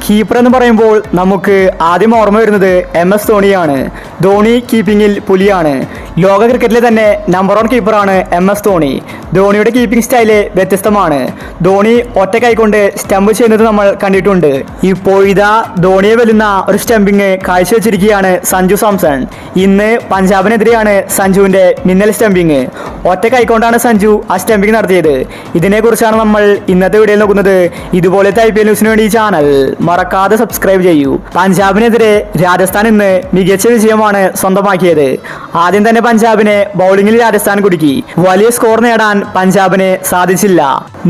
Keeper എന്ന് പറയുമ്പോൾ നമുക്ക് ആദ്യം ഓർമ്മ വരുന്നത് MS ധോണിയാണ്. ധോണി കീപ്പിങ്ങിൽ പുലിയാണ്. ലോക ക്രിക്കറ്റിലെ തന്നെ നമ്പർ 1 കീപ്പറാണ് MS ധോണി. ധോണിയുടെ കീപ്പിംഗ് സ്റ്റൈല് വ്യത്യസ്തമാണ്. ധോണി ഒറ്റ കൈകൊണ്ട് സ്റ്റംപ് ചെയ്യുന്നത് നമ്മൾ കണ്ടിട്ടുണ്ട്. ഇപ്പോൾ ഇതാ ധോണിയെ വെല്ലുന്ന ഒരു സ്റ്റംപിങ് കാഴ്ചവെച്ചിരിക്കുകയാണ് സഞ്ജു സാംസൺ. ഇന്ന് പഞ്ചാബിനെതിരെയാണ് സഞ്ജുവിന്റെ മിന്നൽ സ്റ്റംപിങ്. ഒറ്റ കൈക്കൊണ്ടാണ് സഞ്ജു ആ സ്റ്റംപിങ് നടത്തിയത്. ഇതിനെക്കുറിച്ചാണ് നമ്മൾ ഇന്നത്തെ വീഡിയോയിൽ നോക്കുന്നത്. ഇതുപോലത്തെ IPL ന്യൂസിന് വേണ്ടി ഈ ചാനൽ മറക്കാതെ സബ്സ്ക്രൈബ് ചെയ്യൂ. പഞ്ചാബിനെതിരെ രാജസ്ഥാൻ ഇന്ന് മികച്ച വിജയമാണ് സ്വന്തമാക്കിയത്. ആദ്യം തന്നെ പഞ്ചാബിനെ ബൗളിംഗിൽ രാജസ്ഥാൻ കുടുക്കി. വലിയ സ്കോർ നേടാൻ പഞ്ചാബിന് സാധിച്ചില്ല.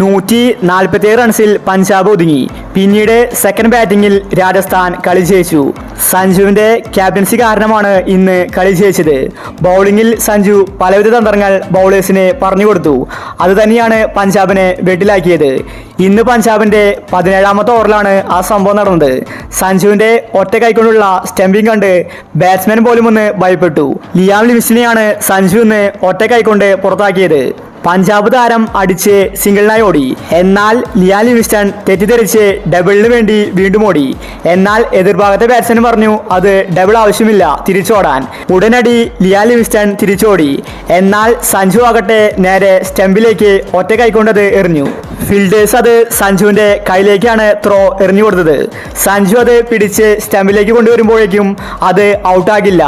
147 റൺസിൽ പഞ്ചാബ് ഒതുങ്ങി. പിന്നീട് സെക്കൻഡ് ബാറ്റിംഗിൽ രാജസ്ഥാൻ കളി ജയിച്ചു. സഞ്ജുവിന്റെ ക്യാപ്റ്റൻസി കാരണമാണ് ഇന്ന് കളി ജയിച്ചത്. ബൗളിംഗിൽ സഞ്ജു പലവിധ തന്ത്രങ്ങൾ ബൗളേഴ്സിന് പറഞ്ഞു കൊടുത്തു. അത് തന്നെയാണ് പഞ്ചാബിനെ വെട്ടിലാക്കിയത്. ഇന്ന് പഞ്ചാബിന്റെ 17ാമത്തെ ഓവറിലാണ് ആ സംഭവം നടന്നത്. സഞ്ജുവിന്റെ ഒറ്റ കൈക്കൊണ്ടുള്ള സ്റ്റംപിംഗ് കണ്ട് ബാറ്റ്സ്മാൻ പോലും ഒന്ന് ഭയപ്പെട്ടു. ലിയാം ലിവിങ്സ്റ്റനെയാണ് സഞ്ജു ഇന്ന് ഒറ്റ കൈക്കൊണ്ട് പുറത്താക്കിയത്. പഞ്ചാബ് താരം അടിച്ച് സിംഗിളിനായി ഓടി. എന്നാൽ ലിയാം ലിവിങ്സ്റ്റൺ തെറ്റിദ്ധരിച്ച് ഡബിളിന് വേണ്ടി വീണ്ടും ഓടി. എന്നാൽ എതിർഭാഗത്തെ ബാറ്റ്സ്മാൻ പറഞ്ഞു അത് ഡബിൾ ആവശ്യമില്ല, തിരിച്ചോടാൻ. ഉടനടി ലിയാം ലിവിങ്സ്റ്റൺ തിരിച്ചോടി. എന്നാൽ സഞ്ജു ആകട്ടെ നേരെ സ്റ്റംപിലേക്ക് ഒറ്റ കൈക്കൊണ്ടത് എറിഞ്ഞു. ഫീൽഡേഴ്സ് അത് സഞ്ജുവിന്റെ കയ്യിലേക്കാണ് ത്രോ എറിഞ്ഞു കൊടുത്തത്. സഞ്ജു അത് പിടിച്ച് സ്റ്റംപിലേക്ക് കൊണ്ടുവരുമ്പോഴേക്കും അത് ഔട്ടാകില്ല.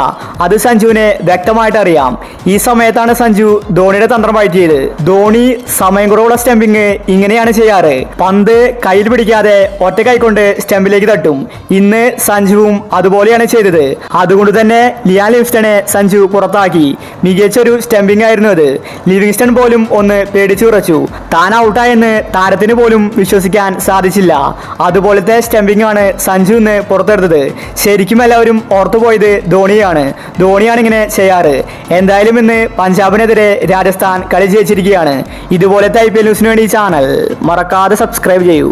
അത് സഞ്ജുവിനെ വ്യക്തമായിട്ട് അറിയാം. ഈ സമയത്താണ് സഞ്ജു ധോണിയുടെ തന്ത്രം പയറ്റിയത്. ധോണി സമയം കുറവുള്ള സ്റ്റംപിങ് ഇങ്ങനെയാണ് ചെയ്യാറ്. പന്ത് കയ്യിൽ പിടിക്കാതെ ഒറ്റ കൈകൊണ്ട് സ്റ്റംപിലേക്ക് തട്ടും. ഇന്ന് സഞ്ജുവും അതുപോലെയാണ് ചെയ്തത്. അതുകൊണ്ട് തന്നെ ലിയാം ലിവിങ്സ്റ്റനെ സഞ്ജു പുറത്താക്കി. മികച്ചൊരു സ്റ്റംപിങ് ആയിരുന്നു അത്. ലിവിങ്സ്റ്റൺ പോലും ഒന്ന് പേടിച്ചു വിറച്ചു. താൻ ഔട്ടായെന്ന് താരത്തിന് പോലും വിശ്വസിക്കാൻ സാധിച്ചില്ല. അതുപോലത്തെ സ്റ്റംപിംഗ് ആണ് സഞ്ജു ഇന്ന് പുറത്തെടുത്തത്. ശരിക്കും എല്ലാവരും ഓർത്തുപോയത് ധോണിയാണ്. ധോണിയാണ് ഇങ്ങനെ ചെയ്യാറ്. എന്തായാലും ഇന്ന് പഞ്ചാബിനെതിരെ രാജസ്ഥാൻ കളി ജയിച്ചിരിക്കുകയാണ്. ഇതുപോലത്തെ IPL ന്യൂസിന് വേണ്ടി ചാനൽ മറക്കാതെ സബ്സ്ക്രൈബ് ചെയ്യൂ.